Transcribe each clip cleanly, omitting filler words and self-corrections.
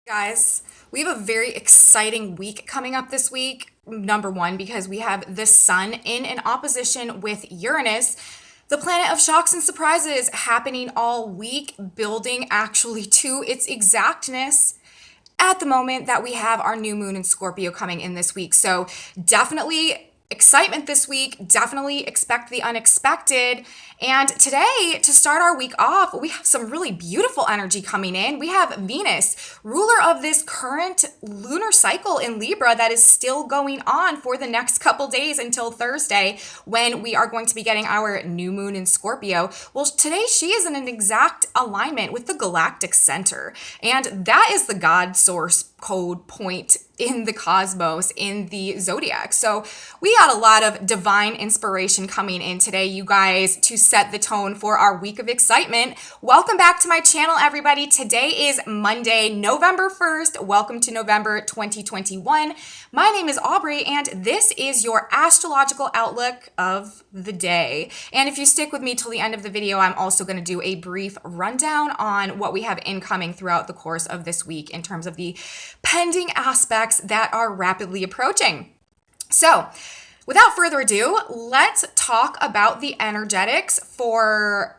Guys, we have a very exciting week coming up this week. Number one, because we have the sun in an opposition with Uranus, the planet of shocks and surprises, happening all week, building actually to its exactness at the moment that we have our new moon in Scorpio coming in this week. So definitely excitement this week. Definitely expect the unexpected. And today, to start our week off, we have some really beautiful energy coming in. We have Venus, ruler of this current lunar cycle in Libra that is still going on for the next couple days until Thursday, when we are going to be getting our new moon in Scorpio. Well, today she is in an exact alignment with the galactic center. And that is the God source code point in the cosmos, in the zodiac. So we got a lot of divine inspiration coming in today, you guys, to set the tone for our week of excitement. Welcome back to my channel, everybody. Today is Monday, November 1st. Welcome to November 2021. My name is Aubrey, and this is your astrological outlook of the day. And if you stick with me till the end of the video, I'm also going to do a brief rundown on what we have incoming throughout the course of this week in terms of the pending aspects that are rapidly approaching. So, without further ado, let's talk about the energetics for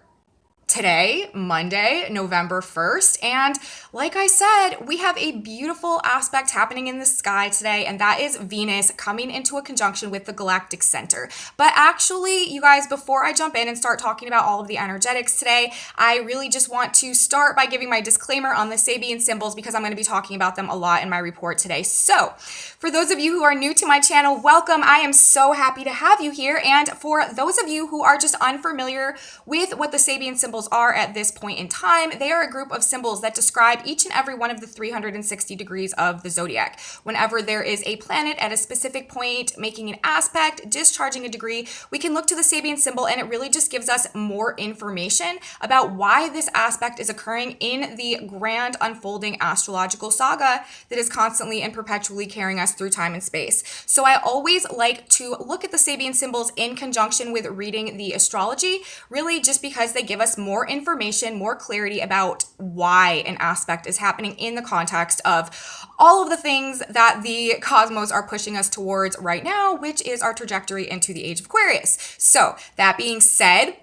today, Monday, November 1st. And like I said, we have a beautiful aspect happening in the sky today, and that is Venus coming into a conjunction with the galactic center. But actually, you guys, before I jump in and start talking about all of the energetics today, I really just want to start by giving my disclaimer on the Sabian symbols, because I'm going to be talking about them a lot in my report today. So, for those of you who are new to my channel, welcome. I am so happy to have you here. And for those of you who are just unfamiliar with what the Sabian symbols are at this point in time, they are a group of symbols that describe each and every one of the 360 degrees of the zodiac. Whenever there is a planet at a specific point making an aspect, discharging a degree, we can look to the Sabian symbol, and it really just gives us more information about why this aspect is occurring in the grand unfolding astrological saga that is constantly and perpetually carrying us through time and space. So I always like to look at the Sabian symbols in conjunction with reading the astrology, really just because they give us more information, more clarity about why an aspect is happening in the context of all of the things that the cosmos are pushing us towards right now, which is our trajectory into the age of Aquarius. So that being said,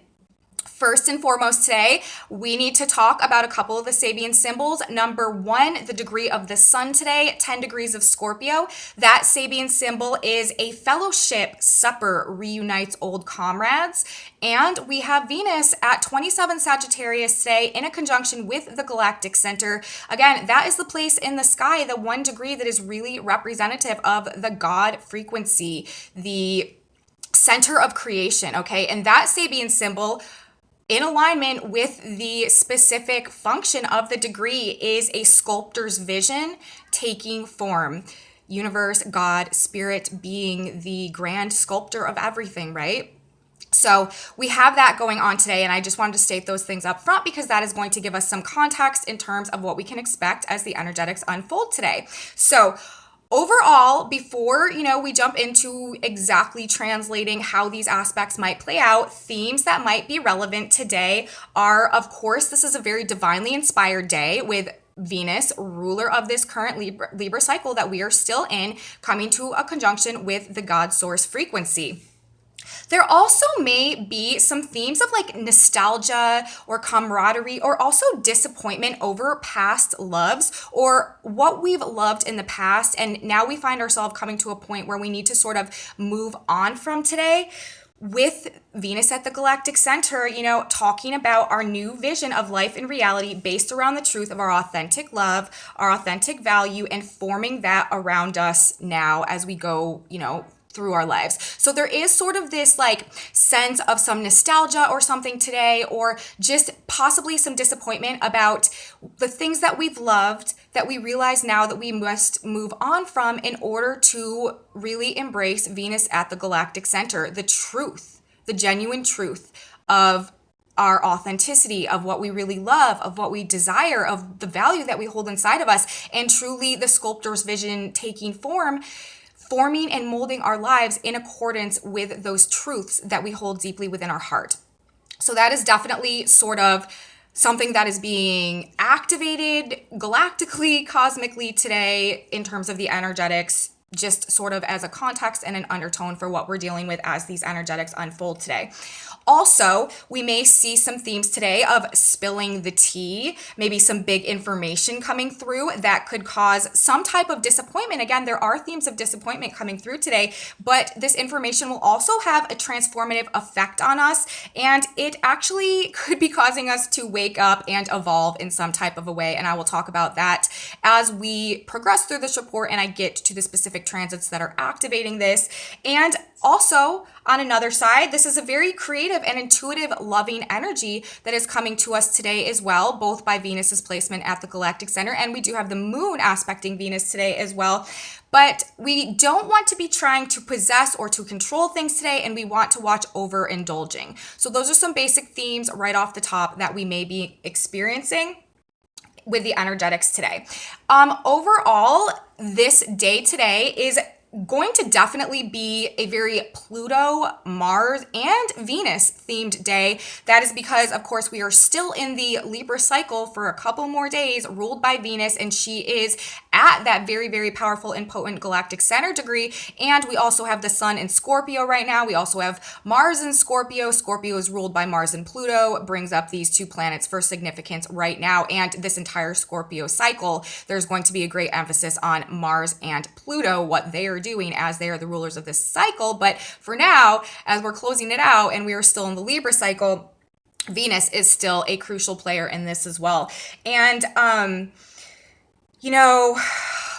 first and foremost today, we need to talk about a couple of the Sabian symbols. Number one, the degree of the sun today, 10 degrees of Scorpio. That Sabian symbol is a fellowship supper, reunites old comrades. And we have Venus at 27 Sagittarius today in a conjunction with the galactic center. Again, that is the place in the sky, the 1 degree that is really representative of the God frequency, the center of creation, okay? And that Sabian symbol, in alignment with the specific function of the degree, is a sculptor's vision taking form. Universe, God, spirit being the grand sculptor of everything, right? So we have that going on today, and I just wanted to state those things up front because that is going to give us some context in terms of what we can expect as the energetics unfold today. So overall, before, we jump into exactly translating how these aspects might play out, themes that might be relevant today are, of course, this is a very divinely inspired day with Venus, ruler of this current Libra cycle that we are still in, coming to a conjunction with the God source frequency. There also may be some themes of like nostalgia or camaraderie, or also disappointment over past loves or what we've loved in the past. And now we find ourselves coming to a point where we need to sort of move on from today. With Venus at the galactic center, talking about our new vision of life and reality based around the truth of our authentic love, our authentic value, and forming that around us now as we go, through our lives. So there is sort of this like sense of some nostalgia or something today, or just possibly some disappointment about the things that we've loved that we realize now that we must move on from in order to really embrace Venus at the galactic center, the truth, the genuine truth of our authenticity, of what we really love, of what we desire, of the value that we hold inside of us, and truly the sculptor's vision taking form, forming and molding our lives in accordance with those truths that we hold deeply within our heart. So that is definitely sort of something that is being activated galactically, cosmically today in terms of the energetics, just sort of as a context and an undertone for what we're dealing with as these energetics unfold today. Also, we may see some themes today of spilling the tea, maybe some big information coming through that could cause some type of disappointment. Again, there are themes of disappointment coming through today, but this information will also have a transformative effect on us, and it actually could be causing us to wake up and evolve in some type of a way. And I will talk about that as we progress through this report and I get to the specific transits that are activating this. And also, on another side, this is a very creative and intuitive, loving energy that is coming to us today as well, both by Venus's placement at the galactic center, and we do have the moon aspecting Venus today as well. But we don't want to be trying to possess or to control things today, and we want to watch overindulging. So those are some basic themes right off the top that we may be experiencing with the energetics today. Overall, this day today is going to definitely be a very Pluto, Mars, and Venus themed day. That is because, of course, we are still in the Libra cycle for a couple more days, ruled by Venus, and she is at that very, very powerful and potent galactic center degree. And we also have the sun in Scorpio right now. We also have Mars in Scorpio. Scorpio is ruled by Mars and Pluto, brings up these two planets for significance right now. And this entire Scorpio cycle, there's going to be a great emphasis on Mars and Pluto, what they are doing as they are the rulers of this cycle. But for now, as we're closing it out and we are still in the Libra cycle, Venus is still a crucial player in this as well. And,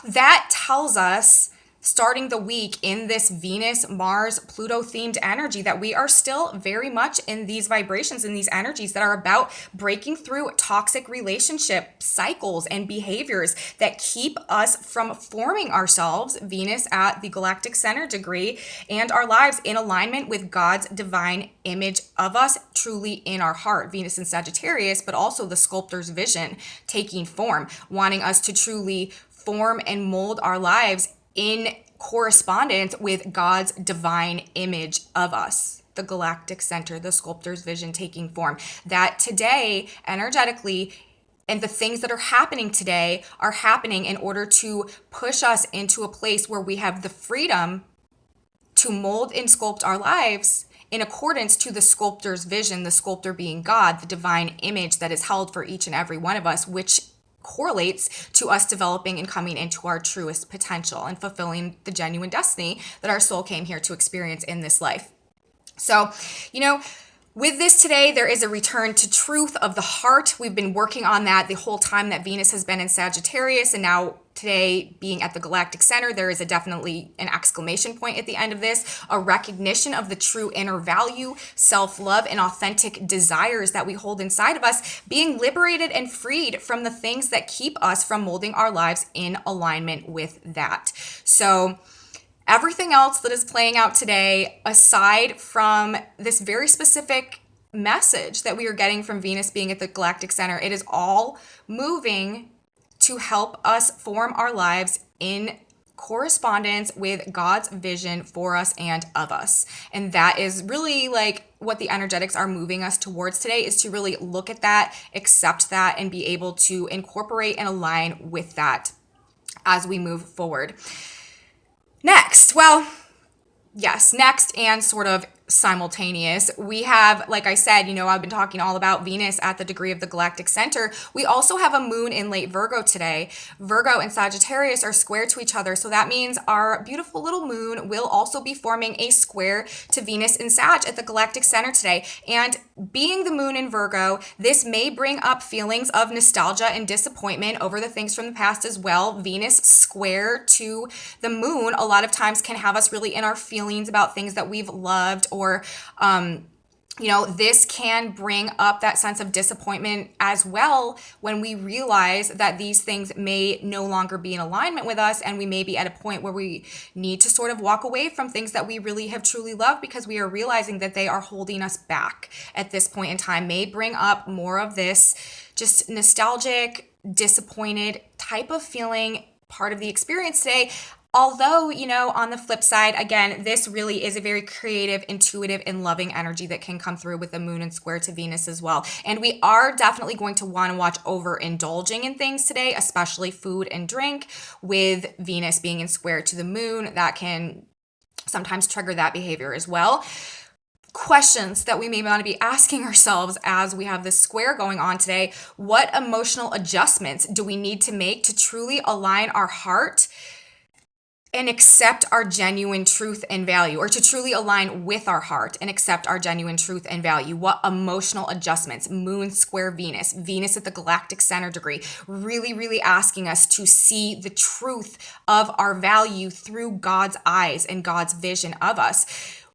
that tells us, starting the week in this Venus, Mars, Pluto themed energy, that we are still very much in these vibrations, in these energies that are about breaking through toxic relationship cycles and behaviors that keep us from forming ourselves, Venus at the galactic center degree, and our lives in alignment with God's divine image of us truly in our heart, Venus in Sagittarius, but also the sculptor's vision taking form, wanting us to truly form and mold our lives in correspondence with God's divine image of us, the galactic center, the sculptor's vision taking form. That today, energetically, and the things that are happening today are happening in order to push us into a place where we have the freedom to mold and sculpt our lives in accordance to the sculptor's vision, the sculptor being God, the divine image that is held for each and every one of us, which correlates to us developing and coming into our truest potential and fulfilling the genuine destiny that our soul came here to experience in this life. So, with this today, there is a return to truth of the heart. We've been working on that the whole time that Venus has been in Sagittarius, and now today being at the galactic center, there is definitely an exclamation point at the end of this, a recognition of the true inner value, self-love, and authentic desires that we hold inside of us, being liberated and freed from the things that keep us from molding our lives in alignment with that. So everything else that is playing out today, aside from this very specific message that we are getting from Venus being at the galactic center, it is all moving to help us form our lives in correspondence with God's vision for us and of us. And that is really like what the energetics are moving us towards today, is to really look at that, accept that, and be able to incorporate and align with that as we move forward. Next and sort of simultaneous, we have, like I said, I've been talking all about Venus at the degree of the galactic center. We also have a moon in late Virgo today. Virgo and Sagittarius are square to each other. So that means our beautiful little moon will also be forming a square to Venus in Sag at the galactic center today. And being the moon in Virgo, this may bring up feelings of nostalgia and disappointment over the things from the past as well. Venus square to the moon a lot of times can have us really in our feelings about things that we've loved, or this can bring up that sense of disappointment as well when we realize that these things may no longer be in alignment with us, and we may be at a point where we need to sort of walk away from things that we really have truly loved because we are realizing that they are holding us back at this point in time. May bring up more of this just nostalgic, disappointed type of feeling, part of the experience today. Although, on the flip side, again, this really is a very creative, intuitive, and loving energy that can come through with the moon and square to Venus as well. And we are definitely going to want to watch over indulging in things today, especially food and drink, with Venus being in square to the moon. That can sometimes trigger that behavior as well. Questions that we may want to be asking ourselves as we have this square going on today: what emotional adjustments do we need to make to truly align our heart and accept our genuine truth and value, or to truly align with our heart and accept our genuine truth and value? What emotional adjustments? Moon square Venus, Venus at the galactic center degree, really, really asking us to see the truth of our value through God's eyes and God's vision of us.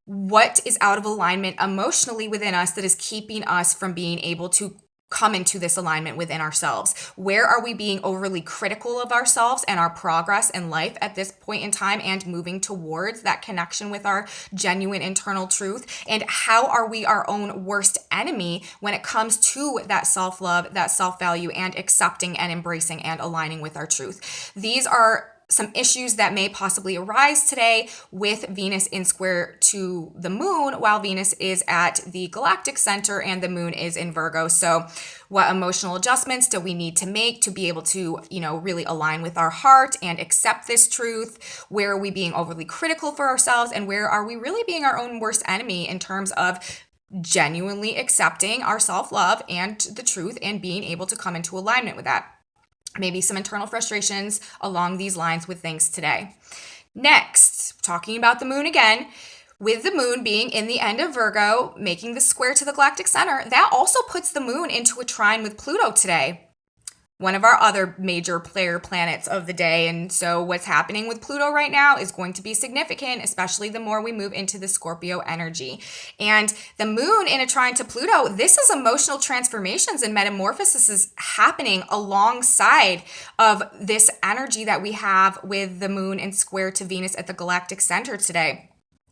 What is out of alignment emotionally within us that is keeping us from being able to come into this alignment within ourselves? Where are we being overly critical of ourselves and our progress in life at this point in time, and moving towards that connection with our genuine internal truth? And how are we our own worst enemy when it comes to that self-love, that self-value, and accepting and embracing and aligning with our truth? These are some issues that may possibly arise today with Venus in square to the moon, while Venus is at the galactic center and the moon is in Virgo. So what emotional adjustments do we need to make to be able to, really align with our heart and accept this truth? Where are we being overly critical for ourselves, and where are we really being our own worst enemy in terms of genuinely accepting our self-love and the truth and being able to come into alignment with that? Maybe some internal frustrations along these lines with things today. Next, talking about the moon again, with the moon being in the end of Virgo, making the square to the galactic center, that also puts the moon into a trine with Pluto today, one of our other major player planets of the day. And so what's happening with Pluto right now is going to be significant, especially the more we move into the Scorpio energy. And the moon in a trine to Pluto, this is emotional transformations and metamorphosis is happening alongside of this energy that we have with the moon in square to Venus at the galactic center today.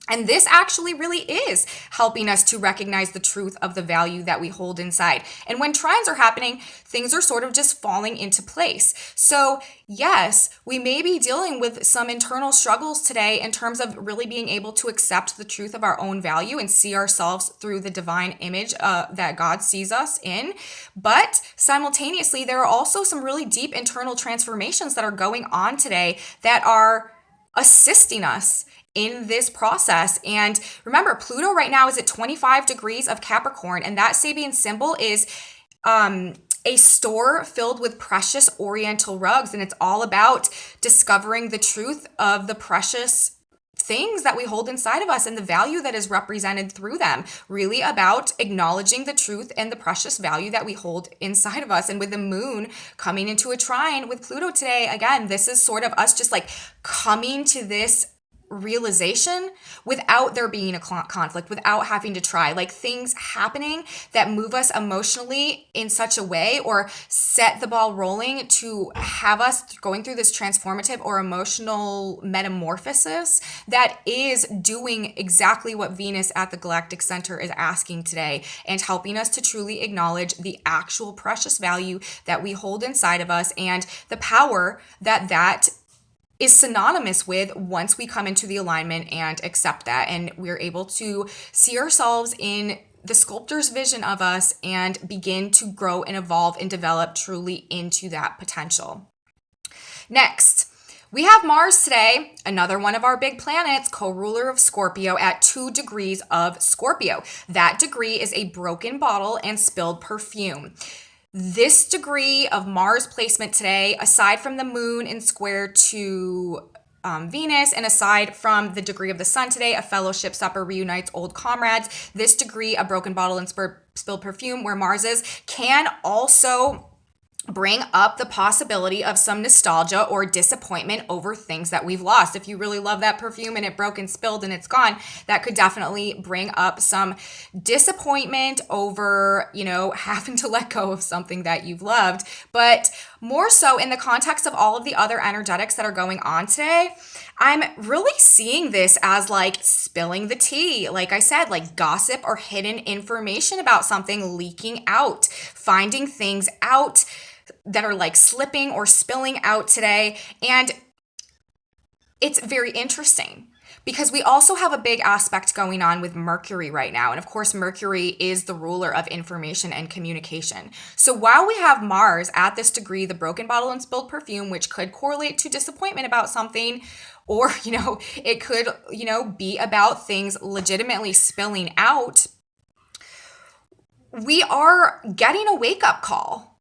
And this actually really is helping us to recognize the truth of the value that we hold inside. And when trines are happening, things are sort of just falling into place. So yes, we may be dealing with some internal struggles today in terms of really being able to accept the truth of our own value and see ourselves through the divine image that God sees us in. But simultaneously, there are also some really deep internal transformations that are going on today that are assisting us in this process. And remember, Pluto right now is at 25 degrees of Capricorn, and that Sabian symbol is a store filled with precious oriental rugs, and it's all about discovering the truth of the precious things that we hold inside of us and the value that is represented through them. Really about acknowledging the truth and the precious value that we hold inside of us. And with the moon coming into a trine with Pluto today, again, this is sort of us just like coming to this realization without there being a conflict, without having to try, like things happening that move us emotionally in such a way or set the ball rolling to have us going through this transformative or emotional metamorphosis that is doing exactly what Venus at the galactic center is asking today, and helping us to truly acknowledge the actual precious value that we hold inside of us and the power that is synonymous with once we come into the alignment and accept that. And we're able to see ourselves in the sculptor's vision of us and begin to grow and evolve and develop truly into that potential. Next, we have Mars today, another one of our big planets, co-ruler of Scorpio at 2 degrees of Scorpio. That degree is a broken bottle and spilled perfume. This degree of Mars placement today, aside from the moon in square to Venus, and aside from the degree of the sun today, a fellowship supper reunites old comrades, this degree, a broken bottle and spilled perfume, where Mars is, can also bring up the possibility of some nostalgia or disappointment over things that we've lost. If you really love that perfume and it broke and spilled and it's gone, that could definitely bring up some disappointment over, having to let go of something that you've loved. But more so in the context of all of the other energetics that are going on today, I'm really seeing this as like spilling the tea. Like I said, like gossip or hidden information about something leaking out, finding things out that are like slipping or spilling out today. And it's very interesting because we also have a big aspect going on with Mercury right now. And of course, Mercury is the ruler of information and communication. So while we have Mars at this degree, the broken bottle and spilled perfume, which could correlate to disappointment about something, or, it could, be about things legitimately spilling out, we are getting a wake-up call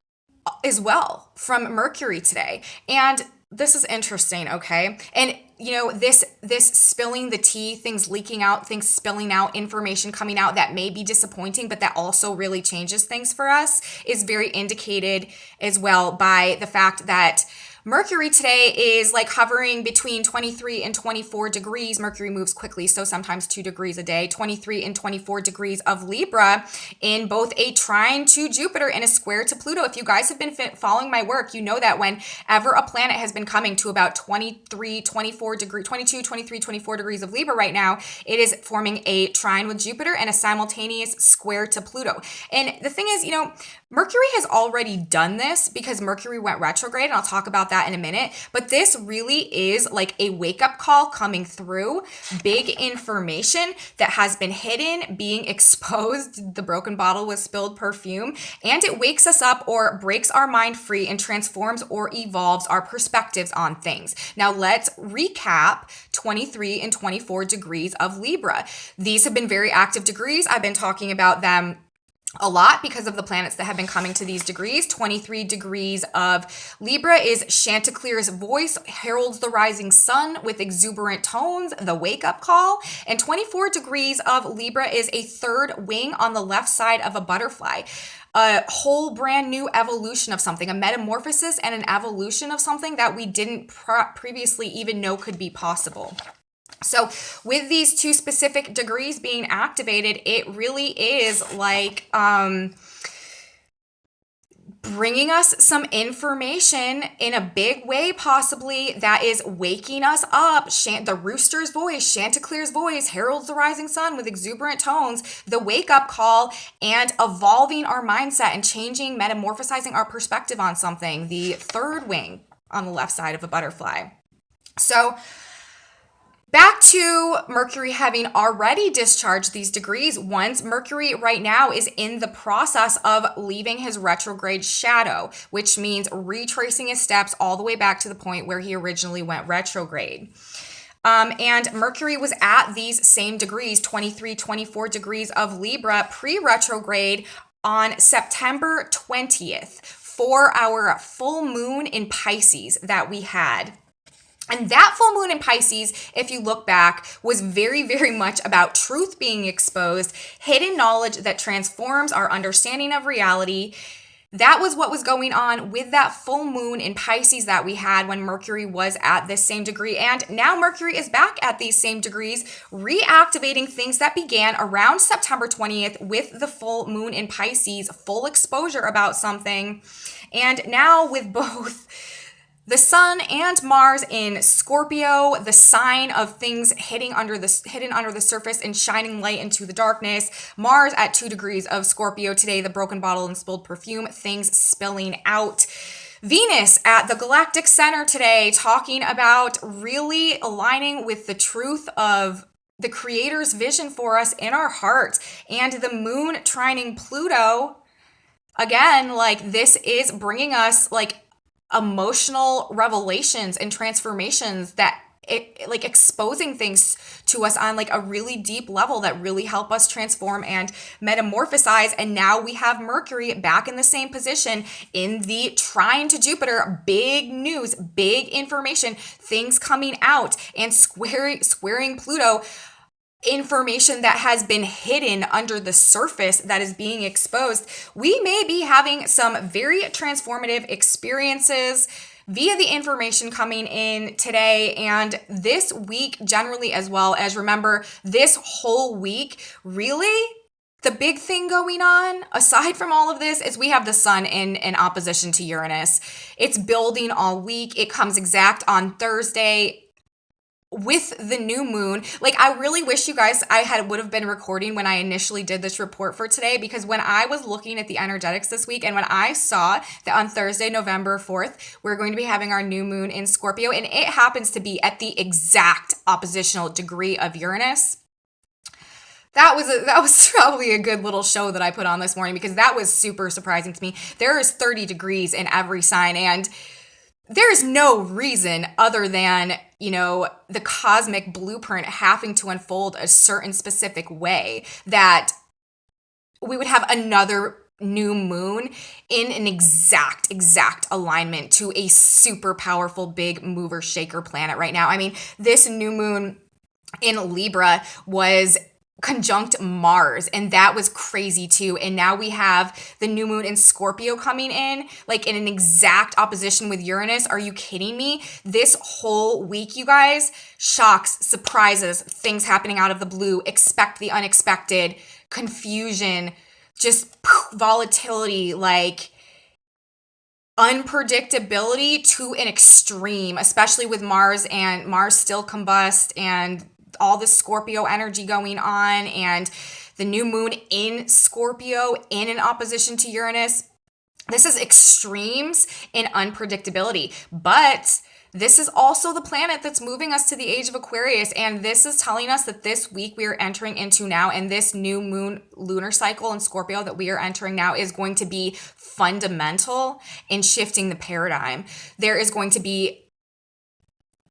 as well from Mercury today. And this is interesting, okay? And this spilling the tea, things leaking out, things spilling out, information coming out that may be disappointing, but that also really changes things for us, is very indicated as well by the fact that Mercury today is like hovering between 23 and 24 degrees. Mercury moves quickly, so sometimes 2 degrees a day. 23 and 24 degrees of Libra in both a trine to Jupiter and a square to Pluto. If you guys have been following my work, you know that whenever a planet has been coming to about 23, 24 degrees, 22, 23, 24 degrees of Libra right now, it is forming a trine with Jupiter and a simultaneous square to Pluto. And the thing is, Mercury has already done this because Mercury went retrograde, and I'll talk about that in a minute. But this really is like a wake-up call coming through. Big information that has been hidden, being exposed. The broken bottle with spilled perfume. And it wakes us up or breaks our mind free and transforms or evolves our perspectives on things. Now let's recap 23 and 24 degrees of Libra. These have been very active degrees. I've been talking about them a lot because of the planets that have been coming to these degrees. 23 degrees of Libra is Chanticleer's voice, heralds the rising sun with exuberant tones, the wake-up call. And 24 degrees of Libra is a third wing on the left side of a butterfly. A whole brand new evolution of something, a metamorphosis and an evolution of something that we didn't previously even know could be possible. So with these 2 specific degrees being activated, it really is like bringing us some information in a big way, possibly, that is waking us up. The rooster's voice, Chanticleer's voice, heralds the rising sun with exuberant tones, the wake-up call, and evolving our mindset and changing, metamorphosizing our perspective on something, the third wing on the left side of a butterfly. So back to Mercury having already discharged these degrees. Once Mercury right now is in the process of leaving his retrograde shadow, which means retracing his steps all the way back to the point where he originally went retrograde. And Mercury was at these same degrees, 23, 24 degrees of Libra pre-retrograde on September 20th for our full moon in Pisces that we had. And that full moon in Pisces, if you look back, was very, very much about truth being exposed, hidden knowledge that transforms our understanding of reality. That was what was going on with that full moon in Pisces that we had when Mercury was at this same degree. And now Mercury is back at these same degrees, reactivating things that began around September 20th with the full moon in Pisces, full exposure about something. And now with both the sun and Mars in Scorpio, the sign of things hidden under the surface and shining light into the darkness. Mars at 2 degrees of Scorpio today, the broken bottle and spilled perfume, things spilling out. Venus at the Galactic Center today, talking about really aligning with the truth of the Creator's vision for us in our heart. And the moon trining Pluto, again, like this is bringing us like emotional revelations and transformations that like exposing things to us on like a really deep level that really help us transform and metamorphosize. And now we have Mercury back in the same position in the trine to Jupiter. Big news, big information, things coming out, and squaring Pluto. Information that has been hidden under the surface that is being exposed. We may be having some very transformative experiences via the information coming in today and this week generally, as well as, remember, this whole week, really the big thing going on aside from all of this is we have the sun in opposition to Uranus. It's building all week. It comes exact on Thursday. with the new moon, like I really wish you guys would have been recording when I initially did this report for today, because when I was looking at the energetics this week and when I saw that on Thursday, November 4th, we're going to be having our new moon in Scorpio, and it happens to be at the exact oppositional degree of Uranus. That was probably a good little show that I put on this morning, because that was super surprising to me. There is 30 degrees in every sign, and there's no reason other than, the cosmic blueprint having to unfold a certain specific way that we would have another new moon in an exact alignment to a super powerful big mover shaker planet right now. I mean, this new moon in Libra was conjunct Mars, and that was crazy too. And now we have the new moon in Scorpio coming in, like in an exact opposition with Uranus. Are you kidding me? This whole week, you guys, shocks, surprises, things happening out of the blue, expect the unexpected, confusion, just volatility, like unpredictability to an extreme, especially with Mars and Mars still combust and all the Scorpio energy going on, and the new moon in Scorpio in an opposition to Uranus. This is extremes in unpredictability, but this is also the planet that's moving us to the age of Aquarius, and this is telling us that this week we are entering into now, and this new moon lunar cycle in Scorpio that we are entering now is going to be fundamental in shifting the paradigm. There is going to be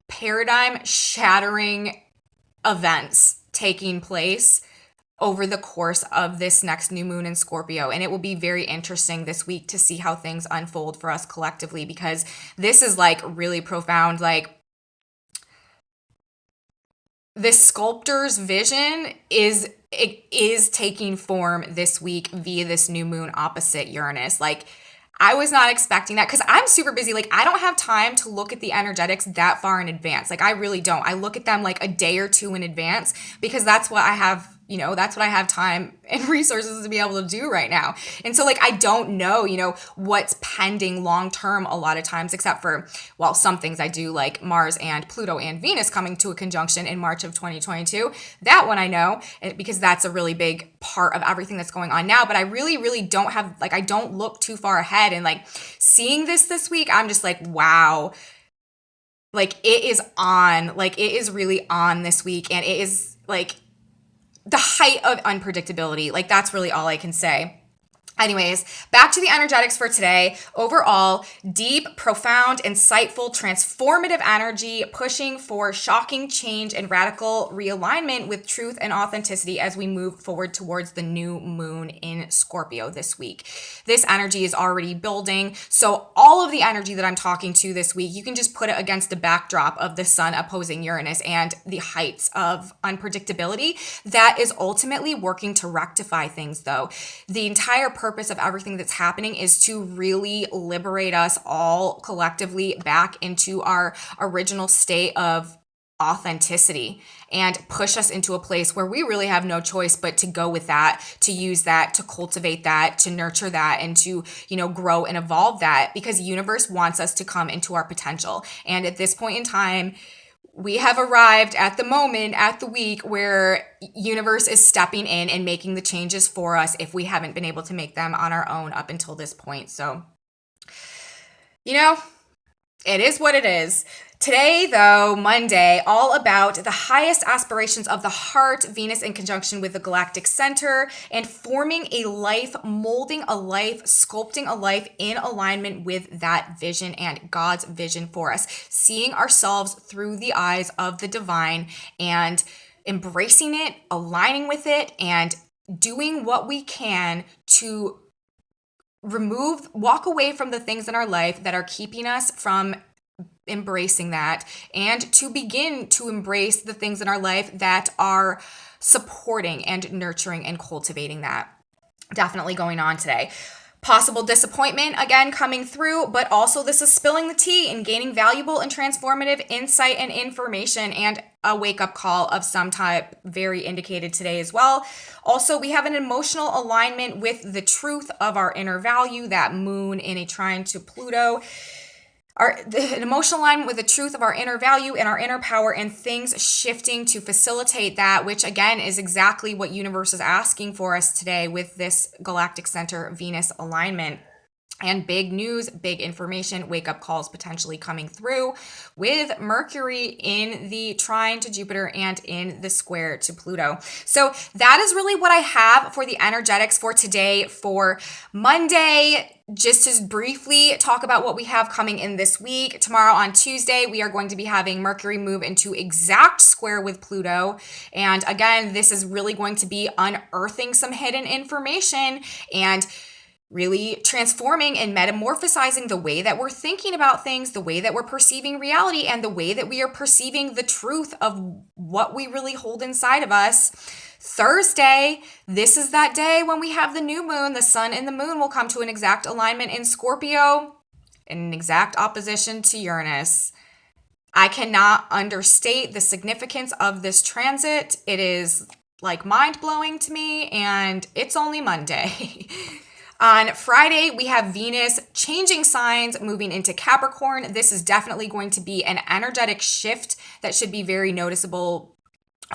paradigm shattering events taking place over the course of this next new moon in Scorpio. And it will be very interesting this week to see how things unfold for us collectively, because this is like really profound. Like, this sculptor's vision is taking form this week via this new moon opposite Uranus. Like, I was not expecting that, because I'm super busy. Like, I don't have time to look at the energetics that far in advance. Like, I really don't. I look at them like a day or two in advance, because that's what I have, that's what I have time and resources to be able to do right now. And so, like, I don't know, what's pending long term a lot of times, except for, well, some things I do, like Mars and Pluto and Venus coming to a conjunction in March of 2022. That one I know, because that's a really big part of everything that's going on now. But I really don't have, like, I don't look too far ahead. And like, seeing this week, I'm just like, wow. Like, it is on. Like, it is really on this week. And it is like the height of unpredictability. Like, that's really all I can say. Anyways, back to the energetics for today. Overall, deep, profound, insightful, transformative energy, pushing for shocking change and radical realignment with truth and authenticity as we move forward towards the new moon in Scorpio this week. This energy is already building. So all of the energy that I'm talking to this week, you can just put it against the backdrop of the sun opposing Uranus and the heights of unpredictability that is ultimately working to rectify things, though. The entire purpose of everything that's happening is to really liberate us all collectively back into our original state of authenticity and push us into a place where we really have no choice but to go with that, to use that, to cultivate that, to nurture that, and to, grow and evolve that, because the universe wants us to come into our potential. And at this point in time, we have arrived at the moment, at the week, where universe is stepping in and making the changes for us if we haven't been able to make them on our own up until this point. So, it is what it is. Today, though, Monday, all about the highest aspirations of the heart, Venus in conjunction with the Galactic Center, and forming a life, molding a life, sculpting a life in alignment with that vision and God's vision for us. Seeing ourselves through the eyes of the divine and embracing it, aligning with it, and doing what we can to walk away from the things in our life that are keeping us from embracing that, and to begin to embrace the things in our life that are supporting and nurturing and cultivating that. Definitely going on today. Possible disappointment again coming through, but also this is spilling the tea and gaining valuable and transformative insight and information, and a wake-up call of some type very indicated today as well. Also, we have an emotional alignment with the truth of our inner value, that moon in a trine to Pluto. an emotional alignment with the truth of our inner value and our inner power, and things shifting to facilitate that, which again is exactly what universe is asking for us today with this galactic center Venus alignment. And big news, big information, wake up calls potentially coming through with Mercury in the trine to Jupiter and in the square to Pluto. So that is really what I have for the energetics for today, for Monday. Just to briefly talk about what we have coming in this week. Tomorrow on Tuesday, we are going to be having Mercury move into exact square with Pluto. And again, this is really going to be unearthing some hidden information and really transforming and metamorphosizing the way that we're thinking about things, the way that we're perceiving reality, and the way that we are perceiving the truth of what we really hold inside of us. Thursday, this is that day when we have the new moon. The sun and the moon will come to an exact alignment in Scorpio, in an exact opposition to Uranus. I cannot understate the significance of this transit. It is like mind-blowing to me, and it's only Monday. On Friday, we have Venus changing signs, moving into Capricorn. This is definitely going to be an energetic shift that should be very noticeable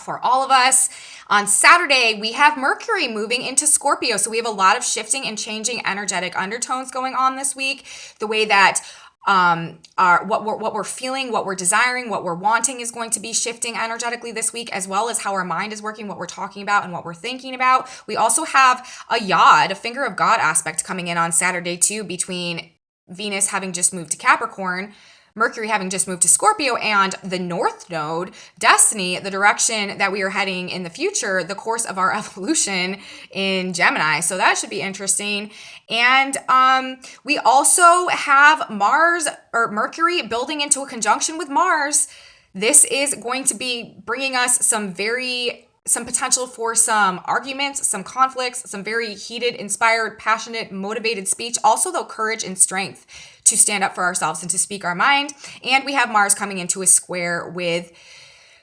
for all of us. On Saturday, we have Mercury moving into Scorpio. So we have a lot of shifting and changing energetic undertones going on this week. The way that what we're feeling, what we're desiring, what we're wanting is going to be shifting energetically this week, as well as how our mind is working, what we're talking about, and what we're thinking about. We also have a yod, a finger of God aspect coming in on Saturday too, between Venus having just moved to Capricorn, Mercury having just moved to Scorpio, and the North Node, Destiny, the direction that we are heading in the future, the course of our evolution in Gemini. So that should be interesting. And we also have Mercury building into a conjunction with Mars. This is going to be bringing us some potential for some arguments, some conflicts, some very heated, inspired, passionate, motivated speech. Also, though, courage and strength to stand up for ourselves and to speak our mind. And we have Mars coming into a square with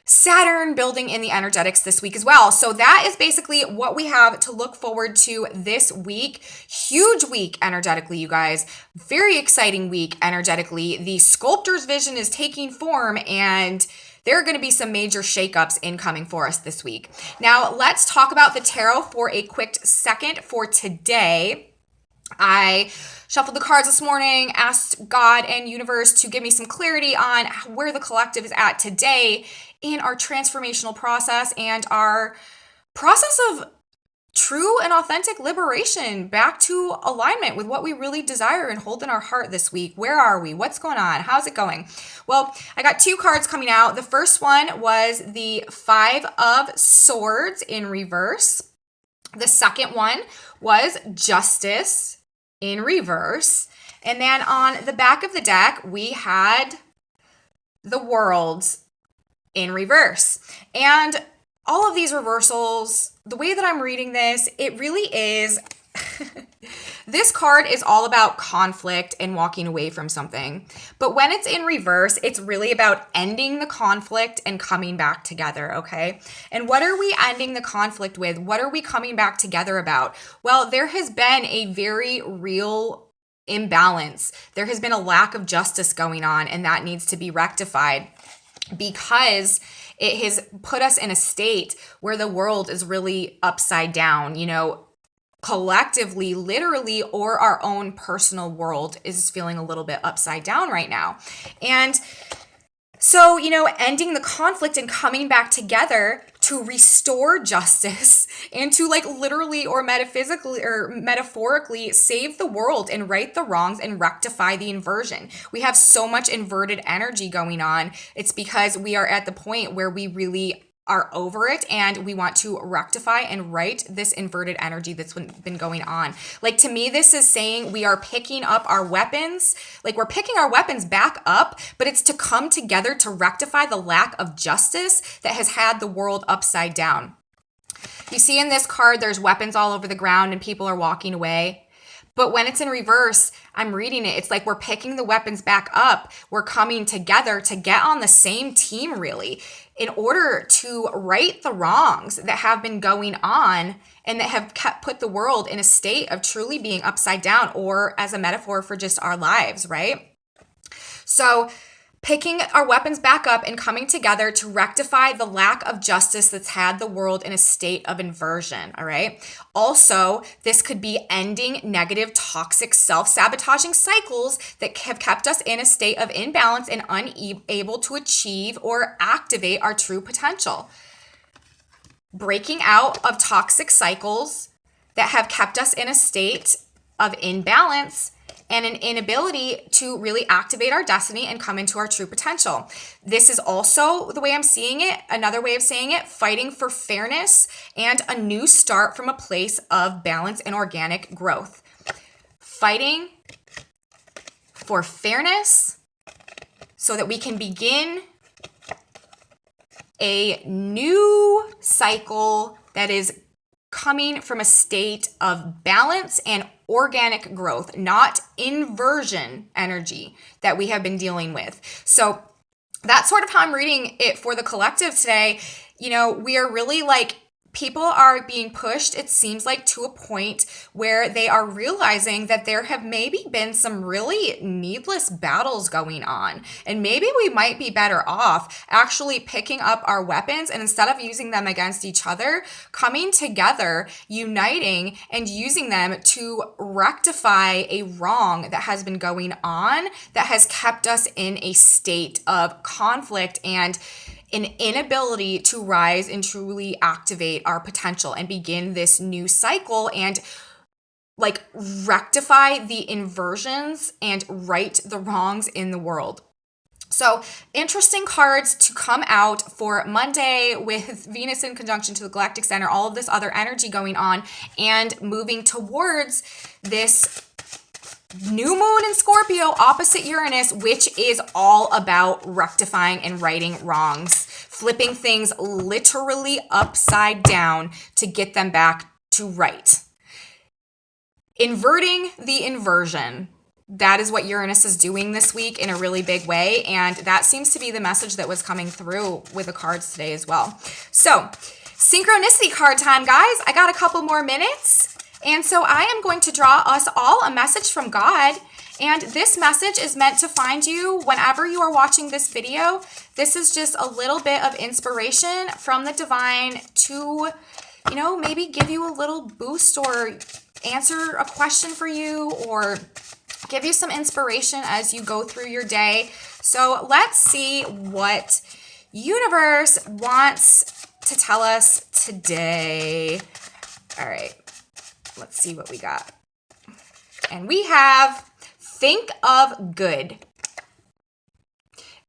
Saturn building in the energetics this week as well. So that is basically what we have to look forward to this week. Huge week energetically, you guys. Very exciting week energetically. The sculptor's vision is taking form, and there are going to be some major shakeups incoming for us this week. Now, let's talk about the tarot for a quick second for today. I shuffled the cards this morning, asked God and universe to give me some clarity on where the collective is at today in our transformational process and our process of true and authentic liberation back to alignment with what we really desire and hold in our heart this week. Where are we? What's going on? How's it going? Well, I got two cards coming out. The first one was the Five of Swords in reverse. The second one was Justice in reverse. And then on the back of the deck, we had the World in reverse. And all of these reversals, the way that I'm reading this, it really is, this card is all about conflict and walking away from something. But when it's in reverse, it's really about ending the conflict and coming back together, okay? And what are we ending the conflict with? What are we coming back together about? Well, there has been a very real imbalance. There has been a lack of justice going on, and that needs to be rectified because it has put us in a state where the world is really upside down, collectively, literally, or our own personal world is feeling a little bit upside down right now. And so, ending the conflict and coming back together to restore justice and to literally or metaphysically or metaphorically save the world and right the wrongs and rectify the inversion. We have so much inverted energy going on. It's because we are at the point where we really are over it and we want to rectify and right this inverted energy that's been going on. To me, this is saying we are picking up our weapons, we're picking our weapons back up, but it's to come together to rectify the lack of justice that has had the world upside down. You see in this card, there's weapons all over the ground and people are walking away. But when it's in reverse, I'm reading it. It's like we're picking the weapons back up. We're coming together to get on the same team, really, in order to right the wrongs that have been going on and that have put the world in a state of truly being upside down, or as a metaphor for just our lives, right? So picking our weapons back up and coming together to rectify the lack of justice that's had the world in a state of inversion, all right? Also, this could be ending negative, toxic, self-sabotaging cycles that have kept us in a state of imbalance and unable to achieve or activate our true potential. Breaking out of toxic cycles that have kept us in a state of imbalance and an inability to really activate our destiny and come into our true potential. This is also the way I'm seeing it. Another way of saying it, fighting for fairness and a new start from a place of balance and organic growth. Fighting for fairness so that we can begin a new cycle that is coming from a state of balance and organic growth, not inversion energy that we have been dealing with. So that's sort of how I'm reading it for the collective today. You know, we are really like, people are being pushed, it seems like, to a point where they are realizing that there have maybe been some really needless battles going on. And maybe we might be better off actually picking up our weapons and instead of using them against each other, coming together, uniting, and using them to rectify a wrong that has been going on that has kept us in a state of conflict and an inability to rise and truly activate our potential and begin this new cycle and like rectify the inversions and right the wrongs in the world. So interesting cards to come out for Monday with Venus in conjunction to the Galactic Center, all of this other energy going on and moving towards this new moon in Scorpio opposite Uranus, which is all about rectifying and righting wrongs, flipping things literally upside down to get them back to right. Inverting the inversion. That is what Uranus is doing this week in a really big way. And that seems to be the message that was coming through with the cards today as well. So synchronicity card time, guys. I got a couple more minutes. And so I am going to draw us all a message from God. And this message is meant to find you whenever you are watching this video. This is just a little bit of inspiration from the divine to, you know, maybe give you a little boost or answer a question for you or give you some inspiration as you go through your day. So let's see what universe wants to tell us today. All right. Let's see what we got. And we have think of good.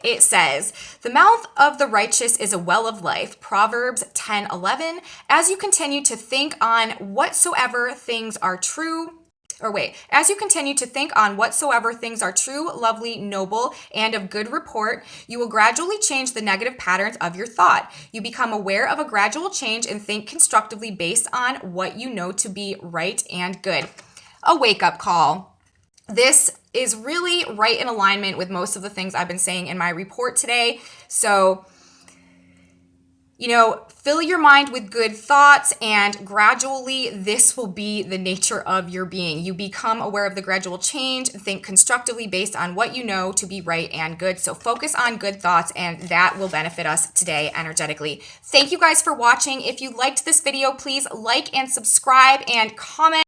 It says, the mouth of the righteous is a well of life. Proverbs 10:11. As you continue to think on whatsoever things are true, as you continue to think on whatsoever things are true, lovely, noble, and of good report, you will gradually change the negative patterns of your thought. You become aware of a gradual change and think constructively based on what you know to be right and good. A wake-up call. This is really right in alignment with most of the things I've been saying in my report today. So, you know, fill your mind with good thoughts and gradually this will be the nature of your being. You become aware of the gradual change, think constructively based on what you know to be right and good. So focus on good thoughts and that will benefit us today energetically. Thank you guys for watching. If you liked this video, please like and subscribe and comment.